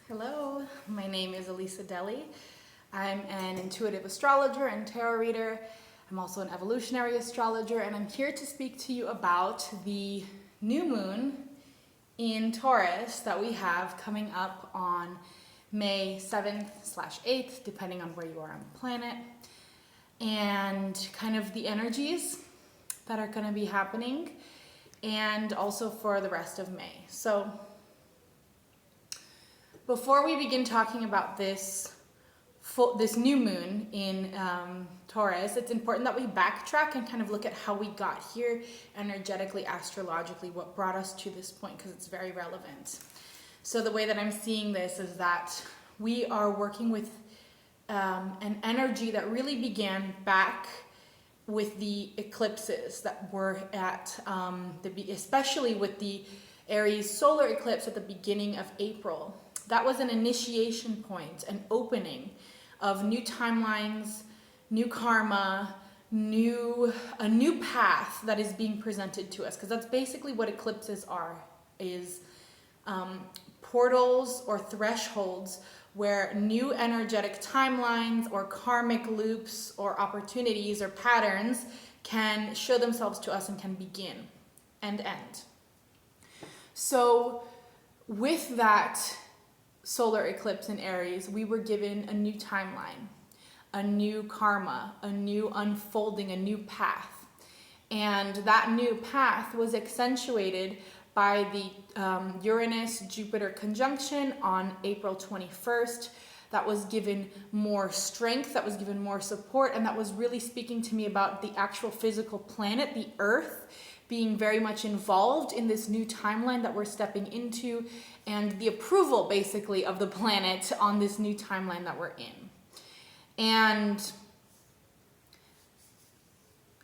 Hello, my name is Elisa Deli. I'm an intuitive astrologer and tarot reader. I'm also an evolutionary astrologer, and I'm here to speak to you about the new moon in Taurus that we have coming up on May 7th/8th, depending on where you are on the planet, and kind of the energies that are going to be happening, and also for the rest of May. So before we begin talking about this new moon in Taurus, it's important that we backtrack and kind of look at how we got here energetically, astrologically, what brought us to this point, because it's very relevant. So the way that I'm seeing this is that we are working with an energy that really began back with the eclipses that were at, especially with the Aries solar eclipse at the beginning of April. That was an initiation point, an opening of new timelines, new karma, a new path that is being presented to us. Because that's basically what eclipses are, is portals or thresholds where new energetic timelines or karmic loops or opportunities or patterns can show themselves to us and can begin and end. So with that solar eclipse in Aries, we were given a new timeline, a new karma, a new unfolding, a new path. And that new path was accentuated by the Uranus-Jupiter conjunction on April 21st. That was given more strength, that was given more support, and that was really speaking to me about the actual physical planet, the Earth, being very much involved in this new timeline that we're stepping into, and the approval basically of the planet on this new timeline that we're in. And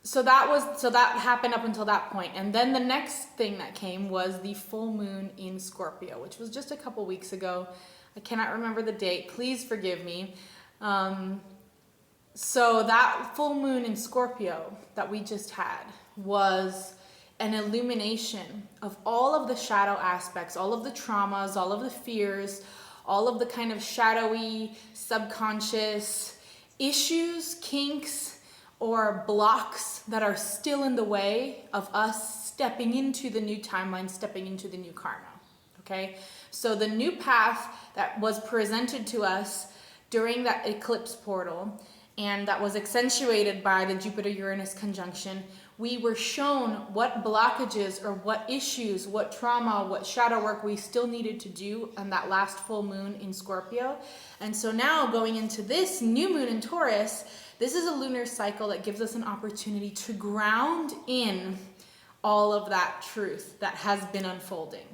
so that happened up until that point. And then the next thing that came was the full moon in Scorpio, which was just a couple weeks ago. I cannot remember the date, please forgive me. So that full moon in Scorpio that we just had was an illumination of all of the shadow aspects, all of the traumas, all of the fears, all of the kind of shadowy, subconscious issues, kinks, or blocks that are still in the way of us stepping into the new timeline, stepping into the new karma, okay? So the new path that was presented to us during that eclipse portal, and that was accentuated by the Jupiter-Uranus conjunction, we were shown what blockages or what issues, what trauma, what shadow work we still needed to do on that last full moon in Scorpio. And so now going into this new moon in Taurus, this is a lunar cycle that gives us an opportunity to ground in all of that truth that has been unfolding.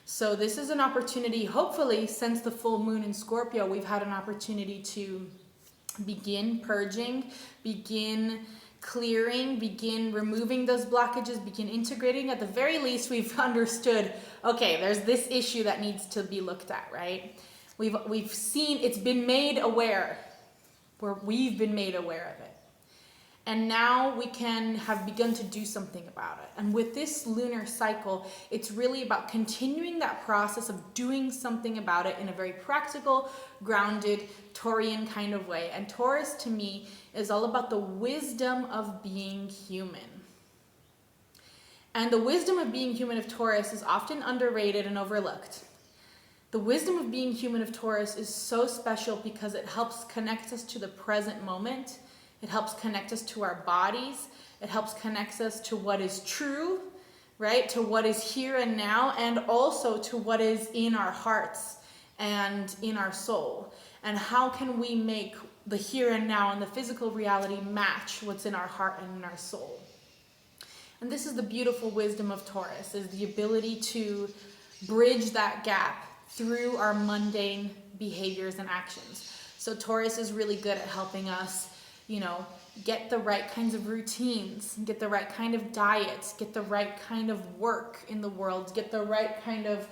So this is an opportunity, hopefully, since the full moon in Scorpio, we've had an opportunity to begin purging, begin clearing, begin removing those blockages, begin integrating. At the very least, we've understood, okay, there's this issue that needs to be looked at, right? We've seen, it's been made aware, we've been made aware of it. And now we can have begun to do something about it. And with this lunar cycle, it's really about continuing that process of doing something about it in a very practical, grounded, Taurian kind of way. And Taurus, to me, is all about the wisdom of being human. And the wisdom of being human of Taurus is often underrated and overlooked. The wisdom of being human of Taurus is so special because it helps connect us to the present moment. It helps connect us to our bodies. It helps connect us to what is true, right? To what is here and now, and also to what is in our hearts and in our soul. And how can we make the here and now and the physical reality match what's in our heart and in our soul? And this is the beautiful wisdom of Taurus, is the ability to bridge that gap through our mundane behaviors and actions. So Taurus is really good at helping us, get the right kinds of routines, get the right kind of diets, get the right kind of work in the world, get the right kind of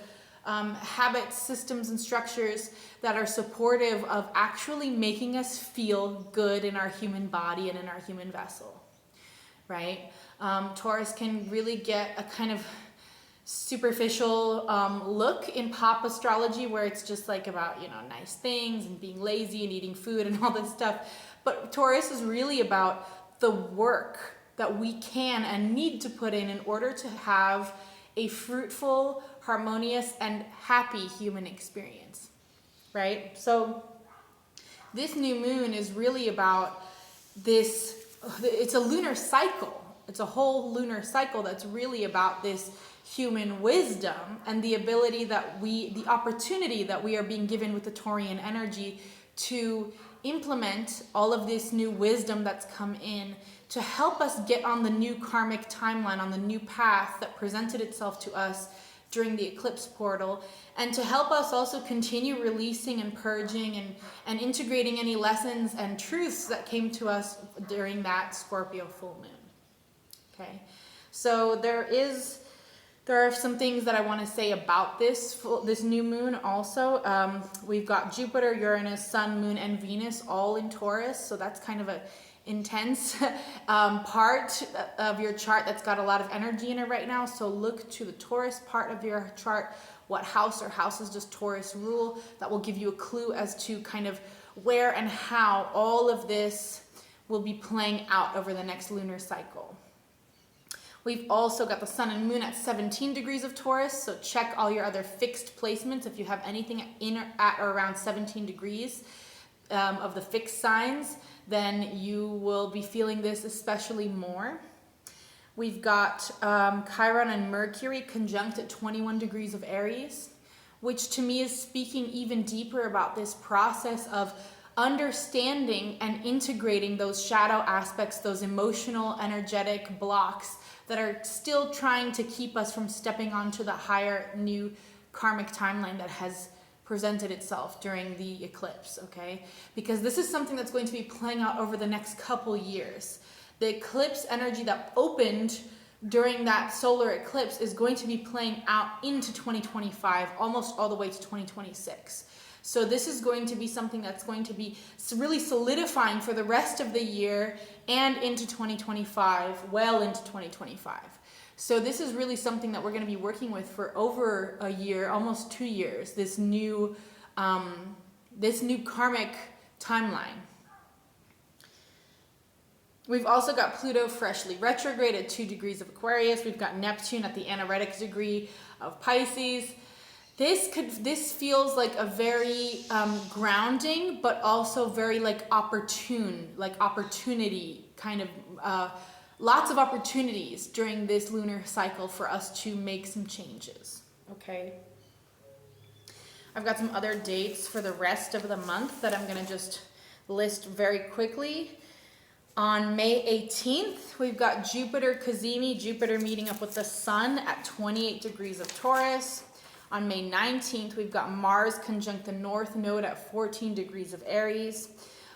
habits, systems, and structures that are supportive of actually making us feel good in our human body and in our human vessel, right? Taurus can really get a kind of superficial look in pop astrology, where it's just like about, you know, nice things and being lazy and eating food and all this stuff. But Taurus is really about the work that we can and need to put in order to have a fruitful, harmonious, and happy human experience, right? So this new moon is really about this. It's a lunar cycle. It's a whole lunar cycle that's really about this human wisdom and the ability that the opportunity that we are being given with the Taurian energy to implement all of this new wisdom that's come in to help us get on the new karmic timeline, on the new path that presented itself to us during the eclipse portal, and to help us also continue releasing and purging and integrating any lessons and truths that came to us during that Scorpio full moon. Okay, so there are some things that I want to say about this new moon also. We've got Jupiter, Uranus, Sun, Moon, and Venus all in Taurus, so that's kind of a intense part of your chart that's got a lot of energy in it right now. So look to the Taurus part of your chart. What house or houses does Taurus rule? That will give you a clue as to kind of where and how all of this will be playing out over the next lunar cycle. We've also got the Sun and Moon at 17 degrees of Taurus, so check all your other fixed placements. If you have anything in or at or around 17 degrees of the fixed signs, then you will be feeling this especially more. We've got Chiron and Mercury conjunct at 21 degrees of Aries, which to me is speaking even deeper about this process of understanding and integrating those shadow aspects, those emotional, energetic blocks that are still trying to keep us from stepping onto the higher new karmic timeline that has presented itself during the eclipse, okay? Because this is something that's going to be playing out over the next couple years. The eclipse energy that opened during that solar eclipse is going to be playing out into 2025, almost all the way to 2026. So this is going to be something that's going to be really solidifying for the rest of the year and into 2025, well into 2025. So this is really something that we're going to be working with for over a year, almost 2 years, this new karmic timeline. We've also got Pluto freshly retrograde at 2 degrees of Aquarius. We've got Neptune at the anaretic degree of Pisces. This feels like a very grounding, but also very like opportunity kind of, lots of opportunities during this lunar cycle for us to make some changes, okay? I've got some other dates for the rest of the month that I'm gonna just list very quickly. On May 18th, we've got Jupiter Cazimi, Jupiter meeting up with the Sun at 28 degrees of Taurus. On May 19th, we've got Mars conjunct the North Node at 14 degrees of Aries.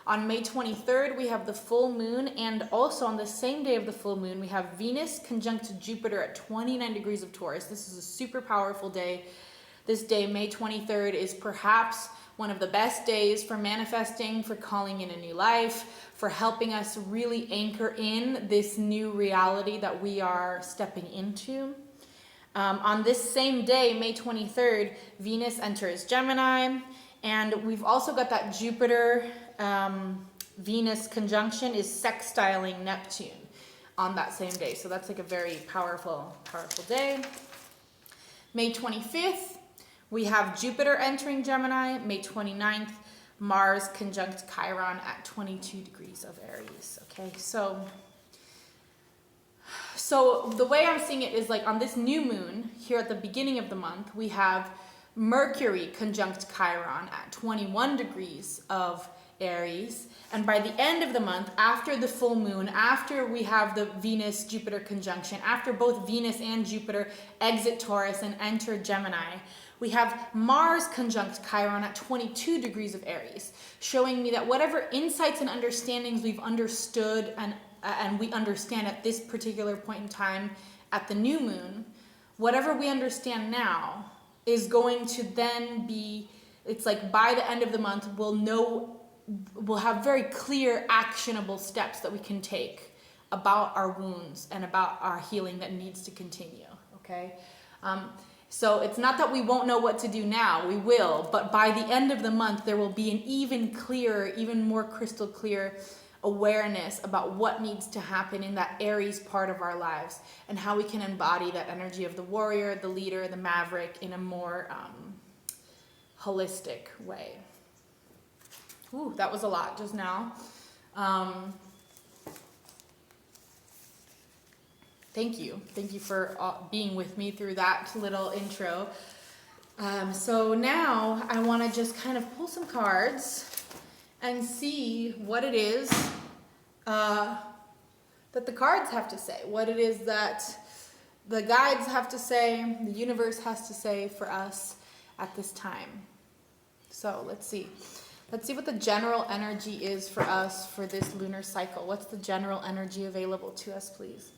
On May 23rd, we have the full moon, and also on the same day of the full moon, we have Venus conjunct Jupiter at 29 degrees of Taurus. This is a super powerful day. This day, May 23rd, is perhaps one of the best days for manifesting, for calling in a new life, for helping us really anchor in this new reality that we are stepping into. On this same day, May 23rd, Venus enters Gemini, and we've also got that Jupiter Venus conjunction is sextiling Neptune on that same day. So that's like a very powerful day. May 25th, we have Jupiter entering Gemini. May 29th, Mars conjunct Chiron at 22 degrees of Aries. Okay, so the way I'm seeing it is like on this new moon here at the beginning of the month, we have Mercury conjunct Chiron at 21 degrees of Aries. And by the end of the month, after the full moon, after we have the Venus-Jupiter conjunction, after both Venus and Jupiter exit Taurus and enter Gemini, we have Mars conjunct Chiron at 22 degrees of Aries, showing me that whatever insights and understandings we've understood and we understand at this particular point in time at the new moon, whatever we understand now is going to then be, it's like by the end of the month, we'll have very clear actionable steps that we can take about our wounds and about our healing that needs to continue, okay? So it's not that we won't know what to do now, we will, but by the end of the month, there will be an even clearer, even more crystal clear awareness about what needs to happen in that Aries part of our lives and how we can embody that energy of the warrior, the leader, the maverick in a more holistic way. Ooh, that was a lot just now. Thank you. Thank you for being with me through that little intro. So now I want to just kind of pull some cards and see what it is that the cards have to say, what it is that the guides have to say, the universe has to say for us at this time. So let's see. Let's see what the general energy is for us for this lunar cycle. What's the general energy available to us, please?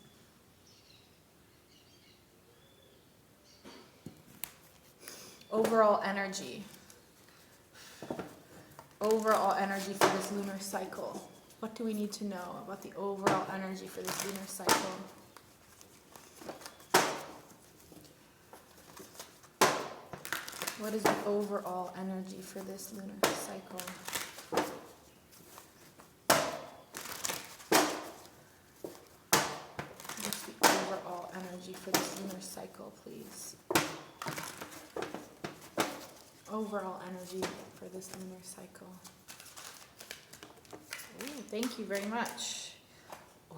Overall energy. Overall energy for this lunar cycle. What do we need to know about the overall energy for this lunar cycle? What is the overall energy for this lunar cycle? What's the overall energy for this lunar cycle, please? Overall energy for this lunar cycle. Ooh, thank you very much.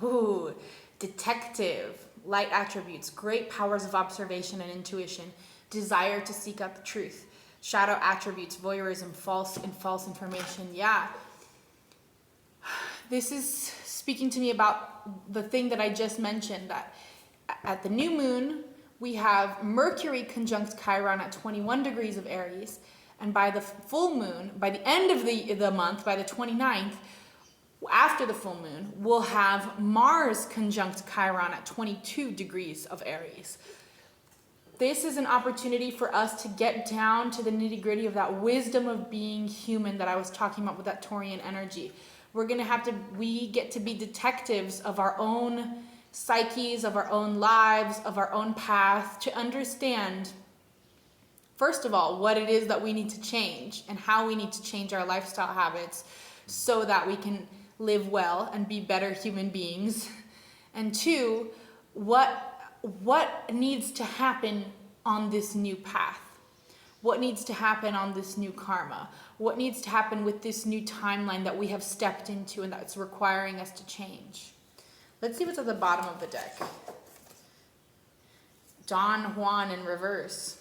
Ooh, detective, light attributes, great powers of observation and intuition, desire to seek out the truth, shadow attributes, voyeurism, false information. Yeah. This is speaking to me about the thing that I just mentioned, that at the new moon, we have Mercury conjunct Chiron at 21 degrees of Aries. And by the full moon, by the end of the month, by the 29th, after the full moon, we'll have Mars conjunct Chiron at 22 degrees of Aries. This is an opportunity for us to get down to the nitty-gritty of that wisdom of being human that I was talking about with that Taurian energy. We get to be detectives of our own psyches, of our own lives, of our own path, to understand, first of all, what it is that we need to change and how we need to change our lifestyle habits so that we can live well and be better human beings. And two, what needs to happen on this new path? What needs to happen on this new karma? What needs to happen with this new timeline that we have stepped into and that's requiring us to change? Let's see what's at the bottom of the deck. Don Juan in reverse.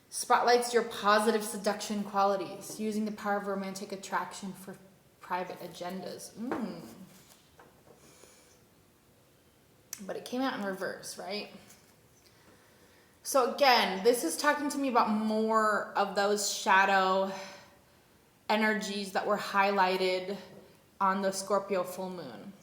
Spotlights your positive seduction qualities, using the power of romantic attraction for private agendas. But it came out in reverse, right? So again, this is talking to me about more of those shadow energies that were highlighted on the Scorpio full moon.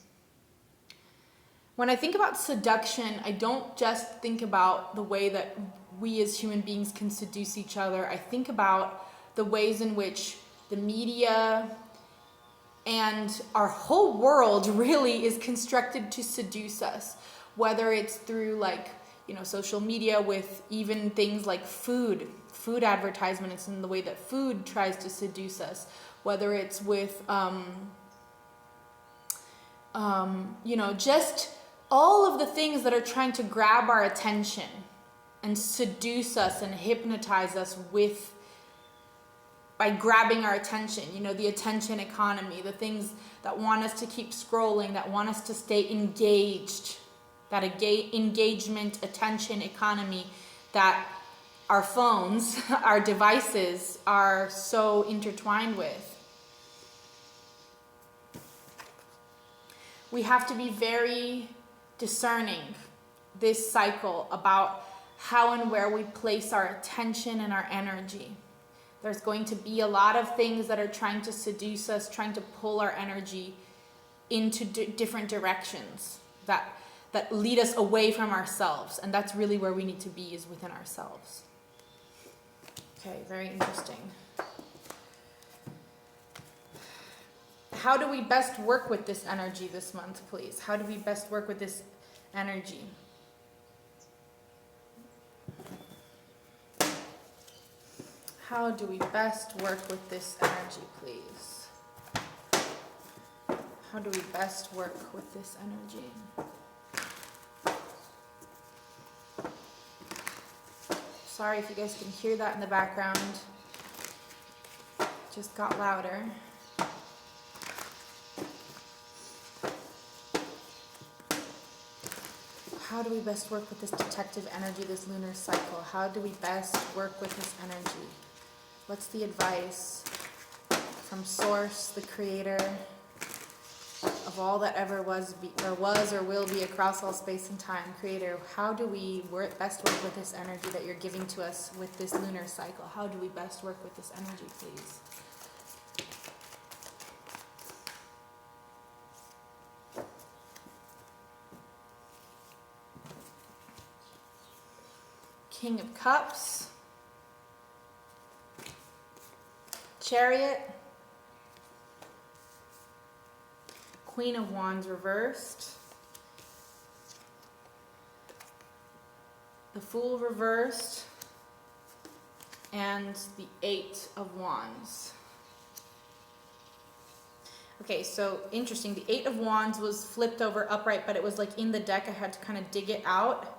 When I think about seduction, I don't just think about the way that we as human beings can seduce each other. I think about the ways in which the media and our whole world really is constructed to seduce us, whether it's through social media with even things like food advertisements and the way that food tries to seduce us, whether it's with just all of the things that are trying to grab our attention and seduce us and hypnotize us by grabbing our attention, the attention economy, the things that want us to keep scrolling, that want us to stay engaged, that engagement, attention economy that our phones, our devices are so intertwined with. We have to be very discerning this cycle about how and where we place our attention and our energy. There's going to be a lot of things that are trying to seduce us, trying to pull our energy into different directions that lead us away from ourselves. And that's really where we need to be, is within ourselves. Okay, very interesting. How do we best work with this energy this month, please? How do we best work with this energy? How do we best work with this energy, please? How do we best work with this energy? Sorry if you guys can hear that in the background. It just got louder. How do we best work with this detective energy, this lunar cycle? How do we best work with this energy? What's the advice from Source, the creator of all that ever was or will be across all space and time? Creator, how do we best work with this energy that you're giving to us with this lunar cycle? How do we best work with this energy, please? King of Cups, Chariot, Queen of Wands reversed, the Fool reversed, and the Eight of Wands. Okay, so interesting. The Eight of Wands was flipped over upright, but it was like in the deck. I had to kind of dig it out.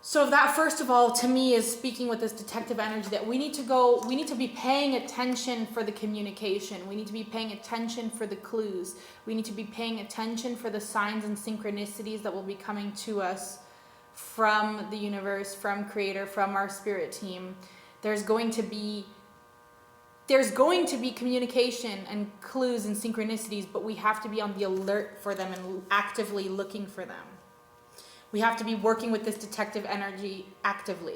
So that, first of all, to me is speaking with this detective energy that we need to be paying attention for the communication. We need to be paying attention for the clues. We need to be paying attention for the signs and synchronicities that will be coming to us from the universe, from Creator, from our spirit team. There's going to be communication and clues and synchronicities, but we have to be on the alert for them and actively looking for them. We have to be working with this detective energy actively.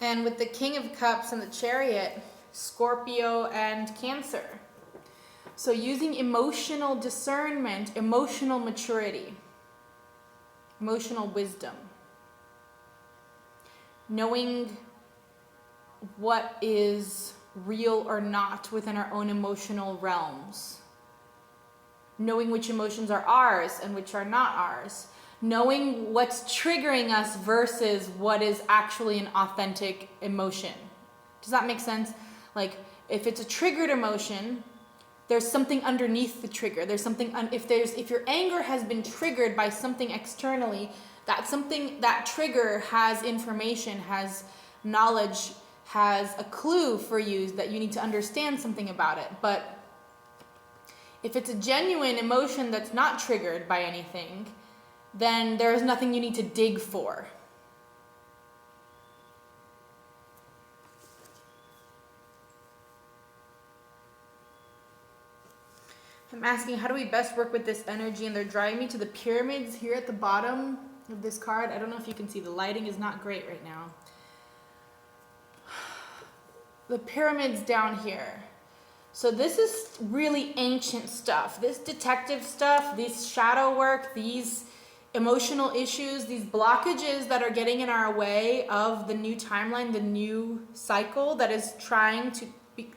And with the King of Cups and the Chariot, Scorpio and Cancer. So using emotional discernment, emotional maturity, emotional wisdom. Knowing what is real or not within our own emotional realms. Knowing which emotions are ours and which are not ours. Knowing what's triggering us versus what is actually an authentic emotion. Does that make sense? Like, if it's a triggered emotion, there's something underneath the trigger. There's something, if your anger has been triggered by something externally, that trigger has information, has knowledge, has a clue for you that you need to understand something about it. But if it's a genuine emotion that's not triggered by anything, then there is nothing you need to dig for. I'm asking, how do we best work with this energy? And they're driving me to the pyramids here at the bottom of this card. I don't know if you can see, the lighting is not great right now. The pyramids down here. So this is really ancient stuff. This detective stuff, this shadow work, these emotional issues, these blockages that are getting in our way of the new timeline, the new cycle that is trying to be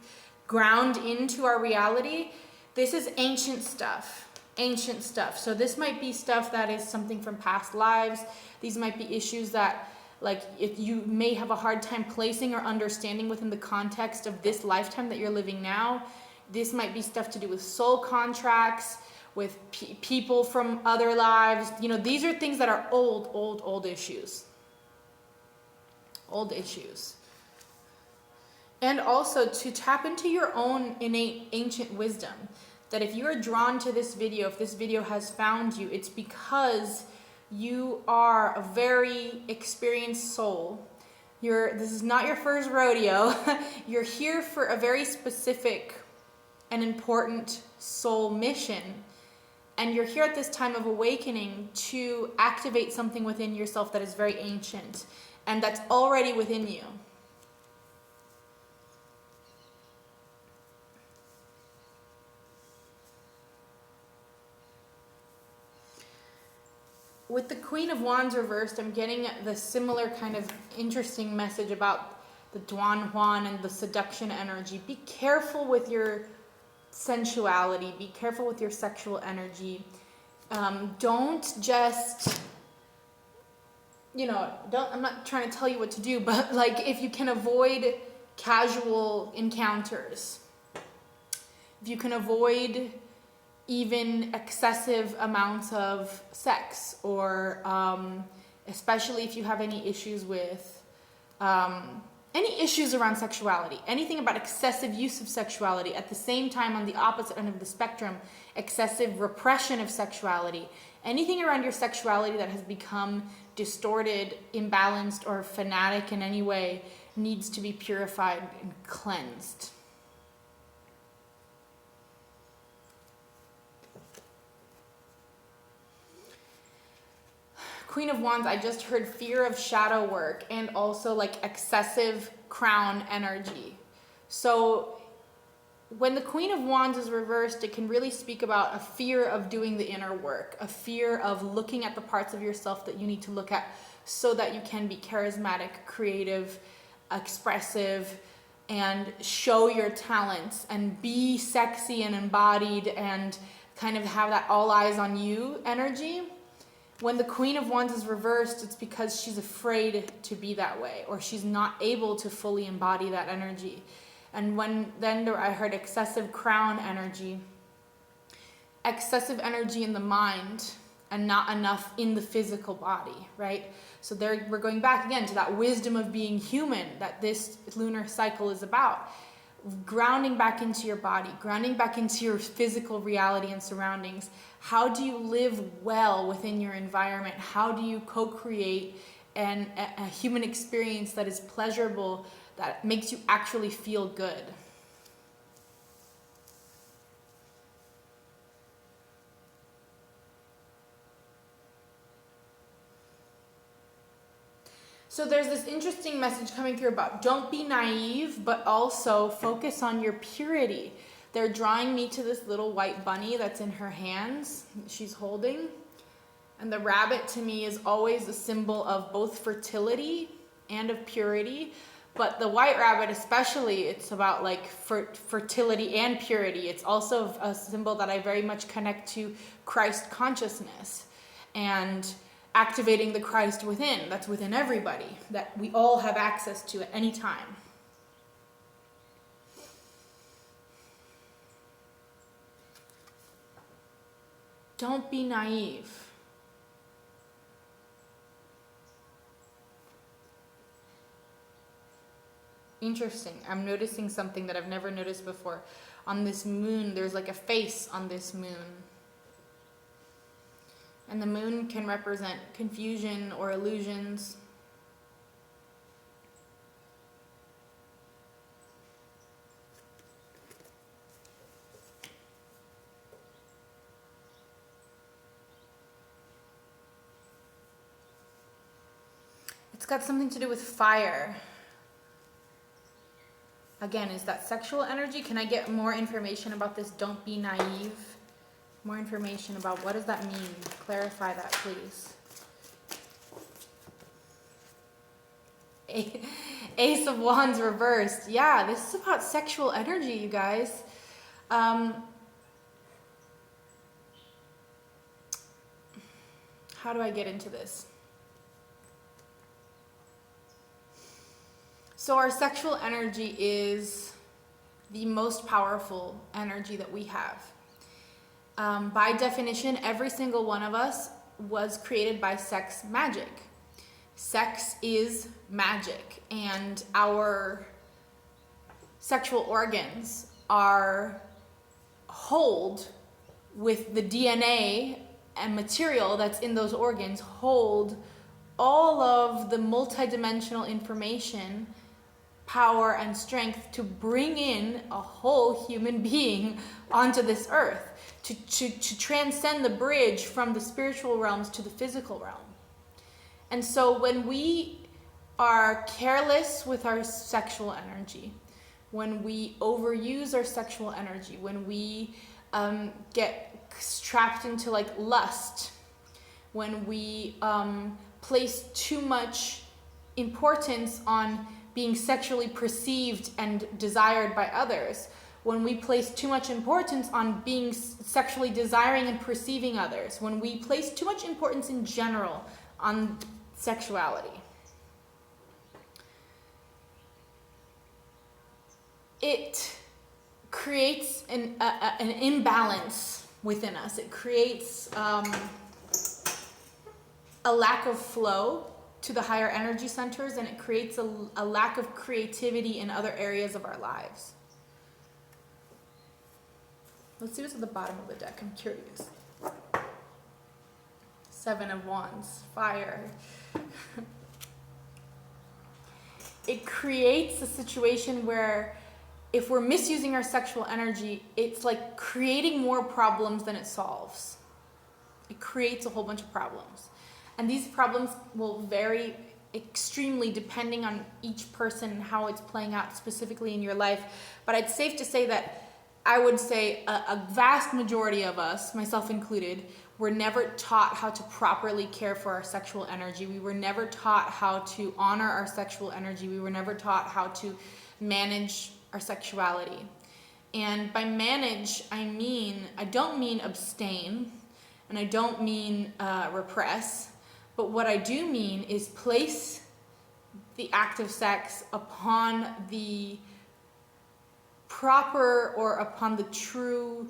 ground into our reality. This is ancient stuff, ancient stuff. So this might be stuff that is something from past lives. These might be issues that, like, if you may have a hard time placing or understanding within the context of this lifetime that you're living now. This might be stuff to do with soul contracts, with people from other lives. You know, these are things that are old issues. Old issues. And also to tap into your own innate ancient wisdom. That if you are drawn to this video, if this video has found you, it's because you are a very experienced soul. This is not your first rodeo. You're here for a very specific and important soul mission. And you're here at this time of awakening to activate something within yourself that is very ancient and that's already within you. With the Queen of Wands reversed, I'm getting the similar kind of interesting message about the Duan Huan and the seduction energy. Be careful with your sensuality. Be careful with your sexual energy. Don't just I'm not trying to tell you what to do, but like if you can avoid casual encounters, if you can avoid even excessive amounts of sex, or especially if you have any issues with any issues around sexuality, anything about excessive use of sexuality, at the same time on the opposite end of the spectrum, excessive repression of sexuality, anything around your sexuality that has become distorted, imbalanced, or fanatic in any way needs to be purified and cleansed. Queen of Wands, I just heard fear of shadow work and also like excessive crown energy. So when the Queen of Wands is reversed, it can really speak about a fear of doing the inner work, a fear of looking at the parts of yourself that you need to look at so that you can be charismatic, creative, expressive, and show your talents and be sexy and embodied and kind of have that all eyes on you energy. When the Queen of Wands is reversed, it's because she's afraid to be that way, or she's not able to fully embody that energy. And I heard excessive crown energy, excessive energy in the mind, and not enough in the physical body, right? So there, we're going back again to that wisdom of being human that this lunar cycle is about. Grounding back into your body, grounding back into your physical reality and surroundings. How do you live well within your environment? How do you co-create a human experience that is pleasurable, that makes you actually feel good? So there's this interesting message coming through about don't be naive, but also focus on your purity. They're drawing me to this little white bunny that's in her hands, she's holding. And the rabbit to me is always a symbol of both fertility and of purity. But the white rabbit especially, it's about like fertility and purity. It's also a symbol that I very much connect to Christ consciousness and activating the Christ within, that's within everybody, that we all have access to at any time. Don't be naive. Interesting. I'm noticing something that I've never noticed before. On this moon, there's like a face on this moon. And the moon can represent confusion or illusions. It's got something to do with fire. Again, is that sexual energy? Can I get more information about this? Don't be naive. More information about what does that mean? Clarify that, please. Ace of Wands reversed. Yeah, this is about sexual energy, you guys. How do I get into this? So our sexual energy is the most powerful energy that we have. By definition, every single one of us was created by sex magic. Sex is magic, and our sexual organs hold with the DNA and material that's in those organs, hold all of the multidimensional information, power, and strength to bring in a whole human being onto this earth, to transcend the bridge from the spiritual realms to the physical realm. And so when we are careless with our sexual energy, when we overuse our sexual energy, when we get trapped into like lust, when we place too much importance on being sexually perceived and desired by others, when we place too much importance on being sexually desiring and perceiving others, when we place too much importance in general on sexuality. It creates an imbalance within us. It creates a lack of flow to the higher energy centers, and it creates a lack of creativity in other areas of our lives. Let's see what's at the bottom of the deck. I'm curious. 7 of Wands, fire. It creates a situation where if we're misusing our sexual energy, it's like creating more problems than it solves. It creates a whole bunch of problems. And these problems will vary extremely depending on each person and how it's playing out specifically in your life. But it's safe to say that I would say a vast majority of us, myself included, were never taught how to properly care for our sexual energy. We were never taught how to honor our sexual energy. We were never taught how to manage our sexuality. And by manage, I don't mean abstain, and I don't mean repress, but what I do mean is place the act of sex upon the proper or upon the true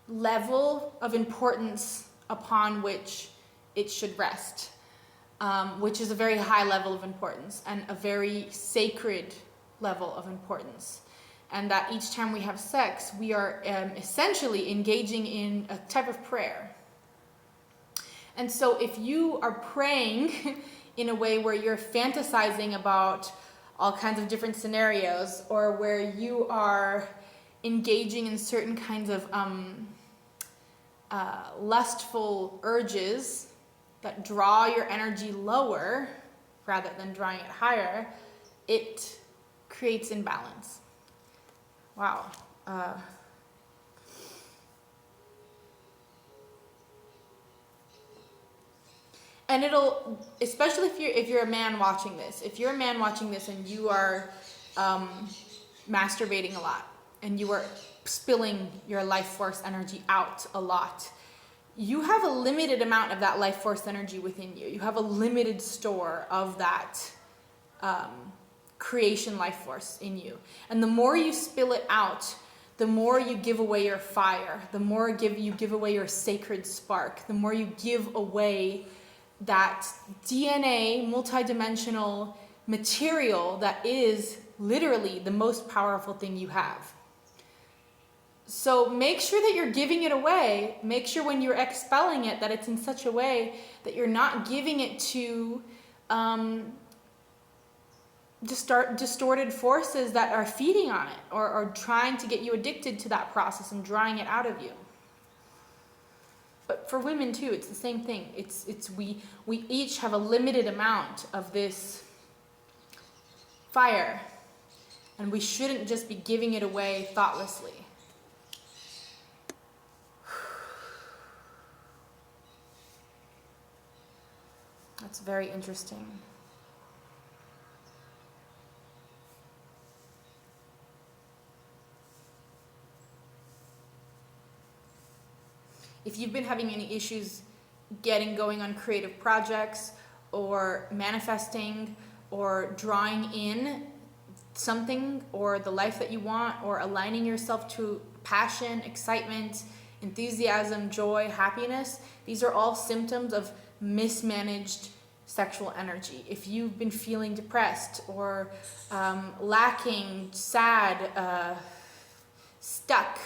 level of importance upon which it should rest, which is a very high level of importance and a very sacred level of importance. And that each time we have sex, we are essentially engaging in a type of prayer. And so if you are praying in a way where you're fantasizing about all kinds of different scenarios, or where you are engaging in certain kinds of lustful urges that draw your energy lower rather than drawing it higher, it creates imbalance. Wow. And it'll, especially if you're a man watching this, and you are masturbating a lot, and you are spilling your life force energy out a lot, you have a limited amount of that life force energy within you. You have a limited store of that creation life force in you. And the more you spill it out, the more you give away your fire, the more you give away your sacred spark, the more you give away that DNA, multidimensional material that is literally the most powerful thing you have. So make sure that you're giving it away. Make sure when you're expelling it that it's in such a way that you're not giving it to distorted forces that are feeding on it, or trying to get you addicted to that process and drawing it out of you. But for women too, it's the same thing. We each have a limited amount of this fire, and we shouldn't just be giving it away thoughtlessly. That's very interesting. If you've been having any issues getting going on creative projects, or manifesting, or drawing in something, or the life that you want, or aligning yourself to passion, excitement, enthusiasm, joy, happiness, these are all symptoms of mismanaged sexual energy. If you've been feeling depressed, or lacking, sad, stuck,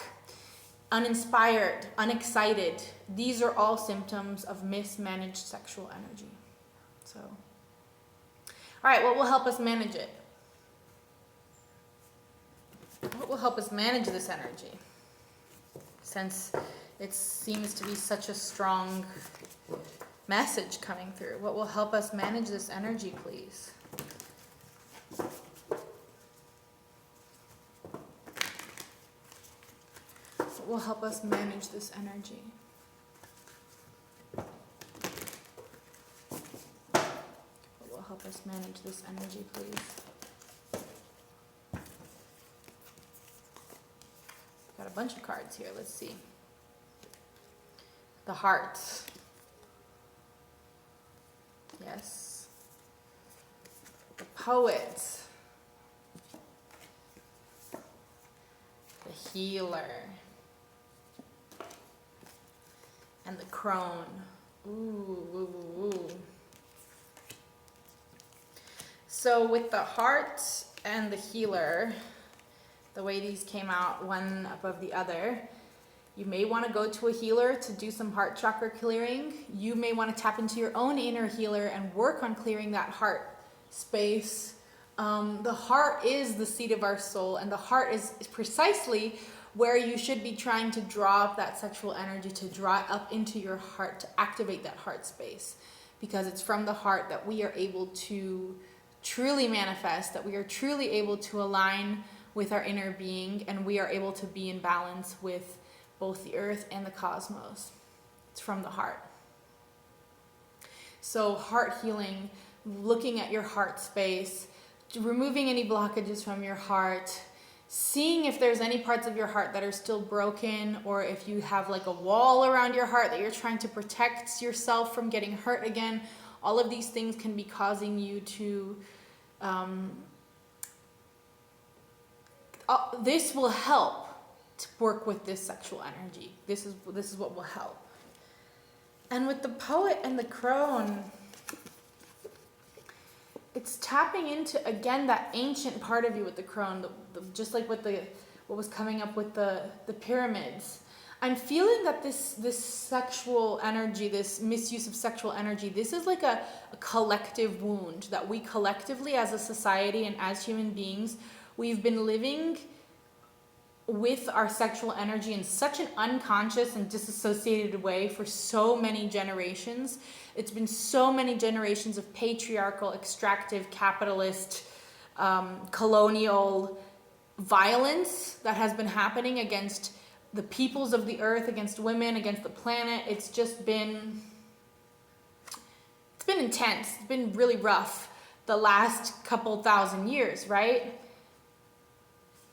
uninspired, unexcited, these are all symptoms of mismanaged sexual energy. So, all right, what will help us manage it? What will help us manage this energy? Since it seems to be such a strong message coming through, what will help us manage this energy, please? What will help us manage this energy? What will help us manage this energy, please? Got a bunch of cards here. Let's see. The heart. Yes. The poet. The healer. And the crone. Ooh, ooh, ooh. So with the heart and the healer, the way these came out one above the other, you may want to go to a healer to do some heart chakra clearing. You may want to tap into your own inner healer and work on clearing that heart space. The heart is the seat of our soul, and the heart is precisely where you should be trying to draw up that sexual energy, to draw up into your heart, to activate that heart space. Because it's from the heart that we are able to truly manifest, that we are truly able to align with our inner being, and we are able to be in balance with both the earth and the cosmos. It's from the heart. So heart healing, looking at your heart space, removing any blockages from your heart, seeing if there's any parts of your heart that are still broken, or if you have like a wall around your heart that you're trying to protect yourself from getting hurt again. All of these things can be causing you to this will help to work with this sexual energy. This is what will help. And with the poet and the crone, it's tapping into, again, that ancient part of you with the crone, just like with what was coming up with the pyramids. I'm feeling that this sexual energy, this misuse of sexual energy, this is like a collective wound that we collectively as a society and as human beings, we've been living with our sexual energy in such an unconscious and disassociated way for so many generations. It's been so many generations of patriarchal, extractive, capitalist, colonial violence that has been happening against the peoples of the earth, against women, against the planet. It's been intense. It's been really rough the last couple thousand years, right?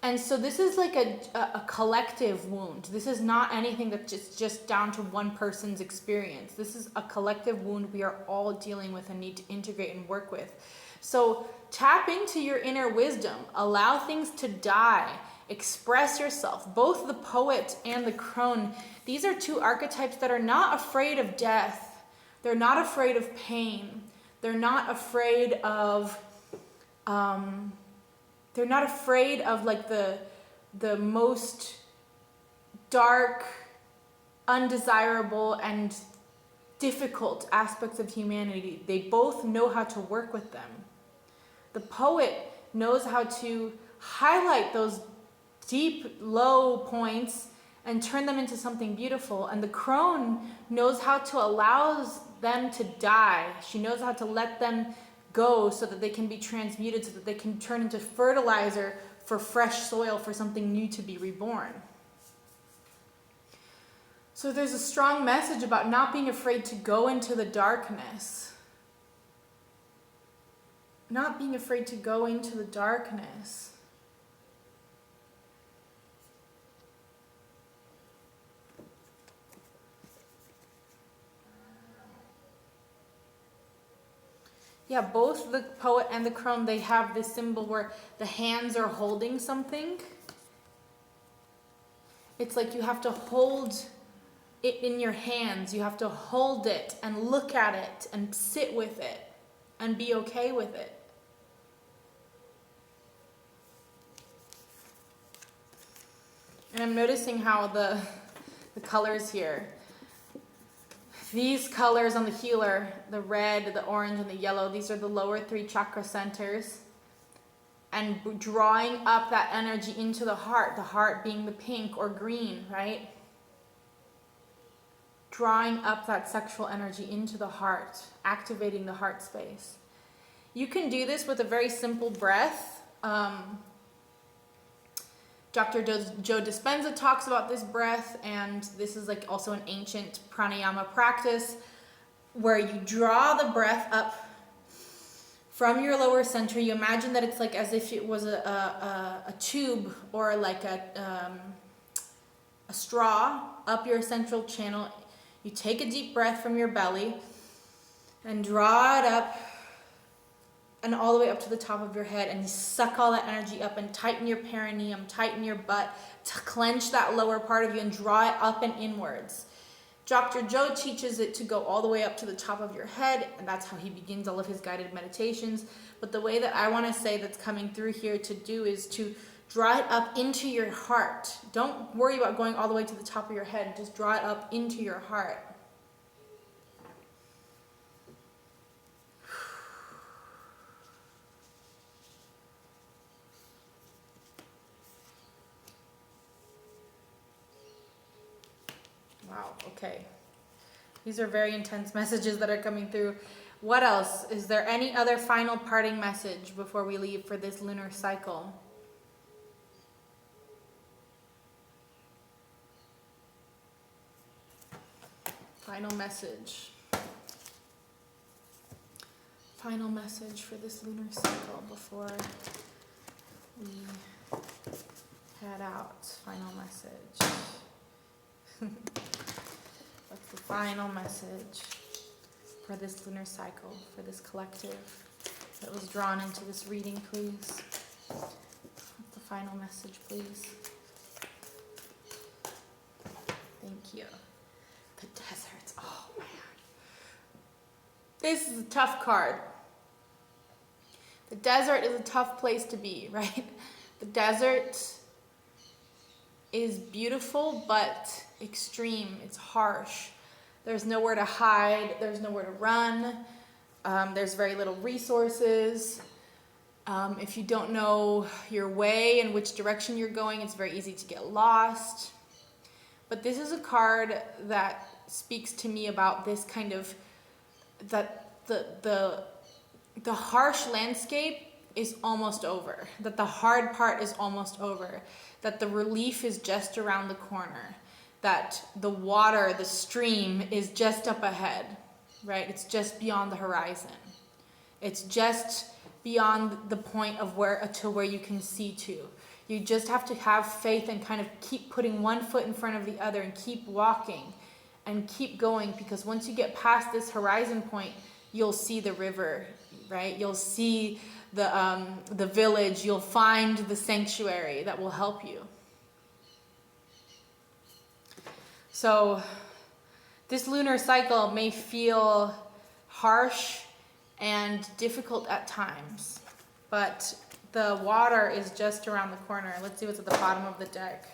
And so this is like a collective wound. This is not anything that's just down to one person's experience. This is a collective wound we are all dealing with and need to integrate and work with. So tap into your inner wisdom. Allow things to die. Express yourself. Both the poet and the crone, these are two archetypes that are not afraid of death. They're not afraid of pain. They're not afraid of like the most dark, undesirable, and difficult aspects of humanity. They both know how to work with them. The poet knows how to highlight those deep, low points and turn them into something beautiful. And the crone knows how to allow them to die. She knows how to let them go so that they can be transmuted, so that they can turn into fertilizer for fresh soil, for something new to be reborn. So there's a strong message about not being afraid to go into the darkness. Not being afraid to go into the darkness. Yeah, both the poet and the crone, they have this symbol where the hands are holding something. It's like you have to hold it in your hands. You have to hold it and look at it and sit with it and be okay with it. And I'm noticing how the colors here, these colors on the healer, the red, the orange, and the yellow, these are the lower three chakra centers. And drawing up that energy into the heart being the pink or green, right? Drawing up that sexual energy into the heart, activating the heart space. You can do this with a very simple breath. Dr. Joe Dispenza talks about this breath, and this is like also an ancient pranayama practice where you draw the breath up from your lower center. You imagine that it's like as if it was a tube or like a straw up your central channel. You take a deep breath from your belly, And draw it up and all the way up to the top of your head, and suck all that energy up and tighten your perineum, tighten your butt, to clench that lower part of you and draw it up and inwards. Dr. Joe teaches it to go all the way up to the top of your head, and that's how he begins all of his guided meditations. But the way that I want to say that's coming through here to do is to draw it up into your heart. Don't worry about going all the way to the top of your head. Just draw it up into your heart. Wow, okay. These are very intense messages that are coming through. What else? Is there any other final parting message before we leave for this lunar cycle? Final message. Final message for this lunar cycle before we head out. Final message. What's the final message for this lunar cycle, for this collective that was drawn into this reading, please? What's the final message, please? Thank you. The deserts. Oh, man. This is a tough card. The desert is a tough place to be, right? The desert is beautiful, but extreme. It's harsh. There's nowhere to hide. There's nowhere to run. There's very little resources. If you don't know your way and which direction you're going, it's very easy to get lost. But this is a card that speaks to me about this kind of, that the harsh landscape is almost over, that the hard part is almost over, that the relief is just around the corner, that the water, the stream is just up ahead, right? It's just beyond the horizon. It's just beyond the point of where you can see to. You just have to have faith and kind of keep putting one foot in front of the other and keep walking and keep going, because once you get past this horizon point, you'll see the river, right? You'll see the village. You'll find the sanctuary that will help you. So this lunar cycle may feel harsh and difficult at times, but the water is just around the corner. Let's see what's at the bottom of the deck.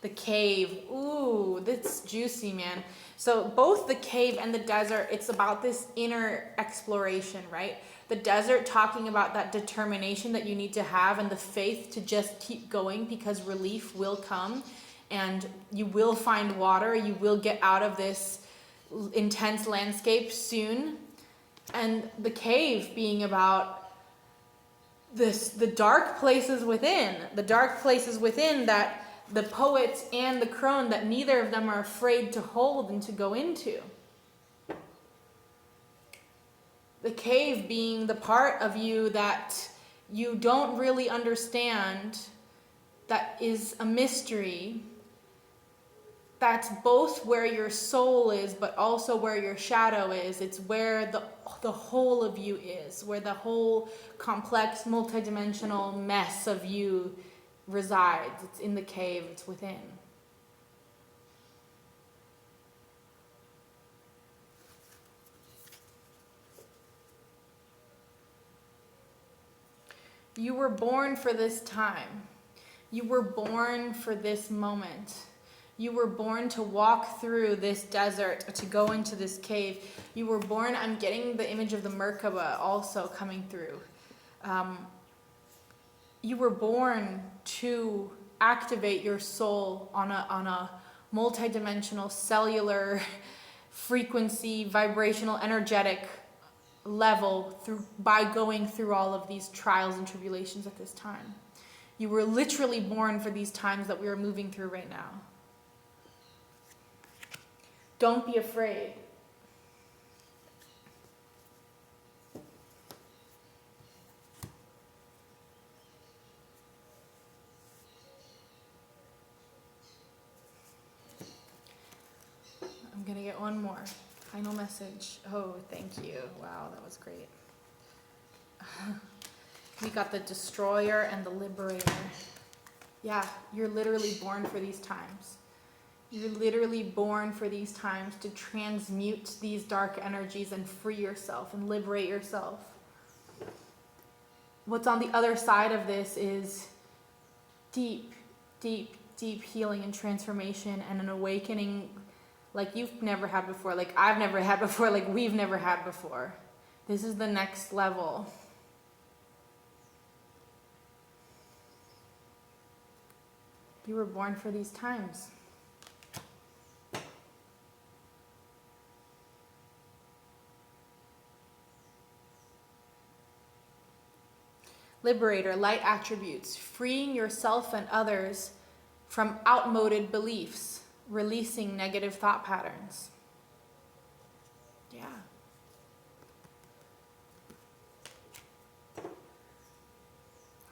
The cave. Ooh, that's juicy, man. So both the cave and the desert, it's about this inner exploration, right? The desert talking about that determination that you need to have and the faith to just keep going, because relief will come and you will find water. You will get out of this intense landscape soon. And the cave being about the dark places within, that the poets and the crone, that neither of them are afraid to hold and to go into. The cave being the part of you that you don't really understand, that is a mystery, that's both where your soul is, but also where your shadow is. It's where the whole of you is, where the whole complex, multidimensional mess of you resides. It's in the cave, it's within. You were born for this time. You were born for this moment. You were born to walk through this desert, to go into this cave. You were born, I'm getting the image of the Merkaba also coming through. You were born to activate your soul on a multidimensional, cellular, frequency, vibrational, energetic level by going through all of these trials and tribulations at this time. You were literally born for these times that we are moving through right now. Don't be afraid. I'm going to get one more. final message. Oh, thank you. Wow, that was great. We got the Destroyer and the Liberator. Yeah, you're literally born for these times. You're literally born for these times to transmute these dark energies and free yourself and liberate yourself. What's on the other side of this is deep, deep, deep healing and transformation and an awakening like you've never had before, like I've never had before, like we've never had before. This is the next level. You were born for these times. Liberator, light attributes, freeing yourself and others from outmoded beliefs, releasing negative thought patterns. Yeah.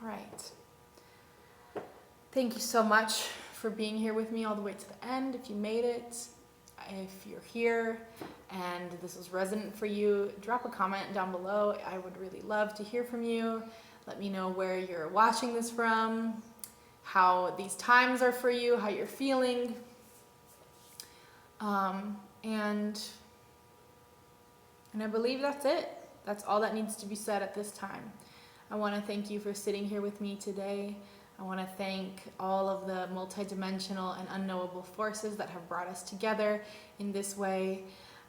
All right. Thank you so much for being here with me all the way to the end. If you made it, if you're here and this is resonant for you, drop a comment down below. I would really love to hear from you. Let me know where you're watching this from, how these times are for you, how you're feeling. And I believe that's it. That's all that needs to be said at this time. I want to thank you for sitting here with me today. I want to thank all of the multidimensional and unknowable forces that have brought us together in this way.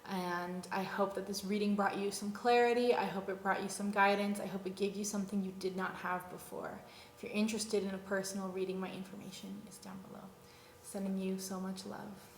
And I hope that this reading brought you some clarity. I hope it brought you some guidance. I hope it gave you something you did not have before. If you're interested in a personal reading, my information is down below. Sending you so much love.